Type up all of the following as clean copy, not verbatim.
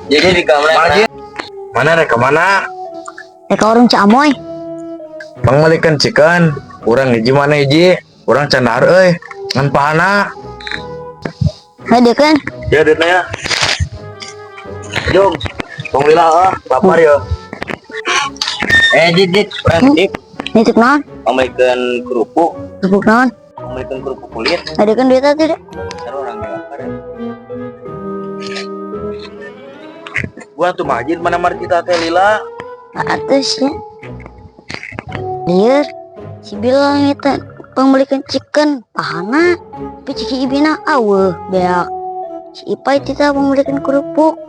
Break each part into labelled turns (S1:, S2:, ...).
S1: Jadi di kamar mana rek kemana?
S2: Rek ka warung Camoy.
S1: Mangmalikan chicken. Urang hiji mana hiji? Urang candar euy. Ngan pahana.
S2: Hadekeun.
S1: Ya ditna ya. Jom. Tong lila lapar ya. Dit, urang titip.
S2: Nitip naon?
S1: Mangmalikeun kerupuk.
S2: Kerupuk naon?
S1: Mangmalikeun kerupuk kulit.
S2: Hadekeun duit teh deh.
S1: Seru orang lapar. Gua tuh majid mana mari kita teh lila.
S2: Atus ya. Lieur si bilang itu pembelikan chicken pahana tapi ciki ibina aweuh beak si Ipai kita pembelikan kerupuk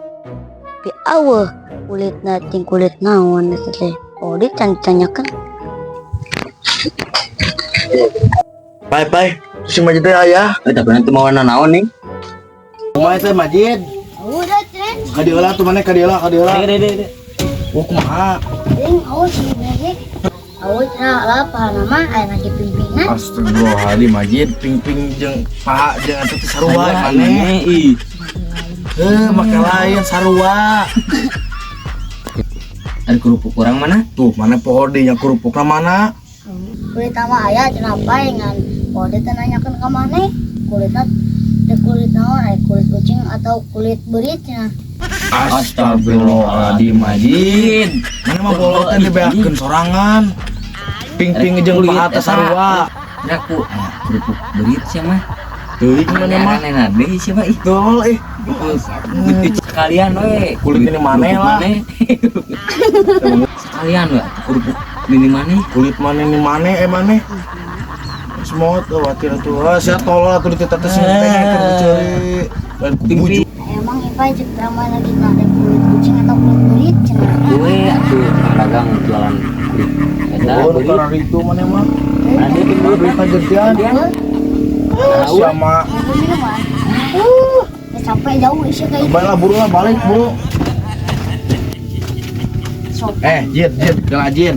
S2: tapi aweuh kulitna ting kulit naon eta teh oh dicancanyakeun
S1: Pai, si majid teh aya. Tapi nanti mau naon nih? Kumaha teh majid?
S2: udah teh
S1: Kadiola tuh mana kadiola. Dede. Oh kumaha?
S2: ting awas si Majid awas lah pahana mah aya lagi pimpinan
S1: Astagfirullahaladzim majid ping jeung paha jeung atuh teh sarua maneh. Maka lain sarua.
S3: Ada kerupuk kurang mana?
S1: Tuh mana pohode yang kerupukna mana?
S2: kulit sama aya cenah bae ngan kode teh nanyakeun ka maneh kulitna teh kulit naon kulit kucing atau kulit berit cenah
S1: Astagfirullahaladzim majid. Mana mah bolot teh dibeakeun sorangan. Ping jeung paha teh sarua.
S3: Aku kerupuk berit sih mah.
S1: Teuing mana mah?
S3: Mana deui sih mah ih.
S1: Tol
S3: Kulit sekalian we.
S1: kulit ini maneh lah.
S3: Sekalian we kerupuk ini mana?
S1: Kulit mana ini maneh semua tuh wakil tuh saya tolol tuh ditata sih teh ceri dan buju
S2: emang Ipai juga mana lagi ada kulit kucing atau kulit berit cenah
S3: Gue atuh dagang jualan kulit. Eta
S1: oh karena itu mana mah
S3: ada di
S1: duit kajeutian sama
S2: minuman sampai jauh sih kayak
S1: baiklah buru lah balik buru jin galajin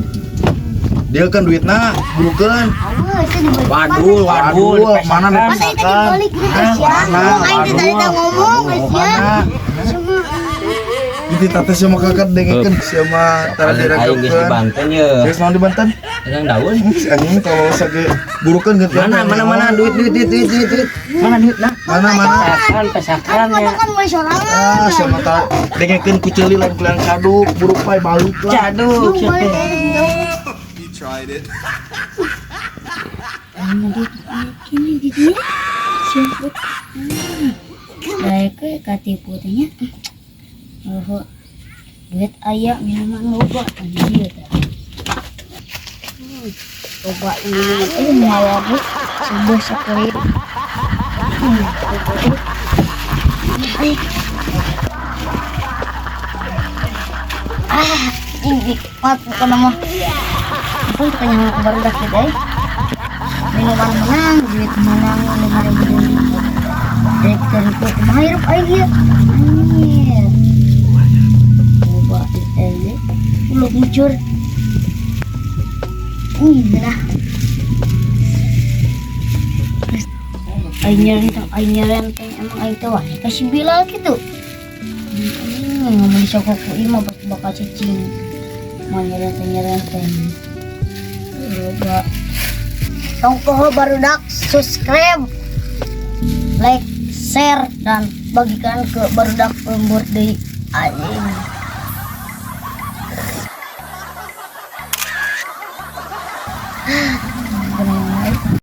S1: dia kan duitna burukeun
S3: wadul
S1: mana dipesakan
S2: mana ngomong
S1: mana itu tata sama kakak dengekeun sama tara
S3: aing geus di
S1: direkeun
S3: Banten ye.
S1: geus naon di Banten
S3: Dagang daun.
S1: anjing kalau sage burukeun geus
S3: Mana duit. Mana duitna?
S1: mana
S3: Pesakan ya.
S2: kan mulai sorangan
S1: sama tara dengekeun ku ceuli lain kuliah caduk buruk pai balik lah
S3: Caduk siapa?
S2: Ini gitu siapa baik ke katipu tanya oh duit ayah minuman loba anjir loba minuman malah bu sebuah sekali ini bukan nama apa itu yang baru dah kita minuman menang duit menang 5.000 dari kumaha hirup aja anjir coba ditele ulah muncur nah aing renteng emang aing teh wani kasih Bilal gitu ngomong di sokoku ieu mah bakal cicing mau nyerenteng coba tong poho barudak subscribe like share dan bagikan ke barudak lembur deui anjing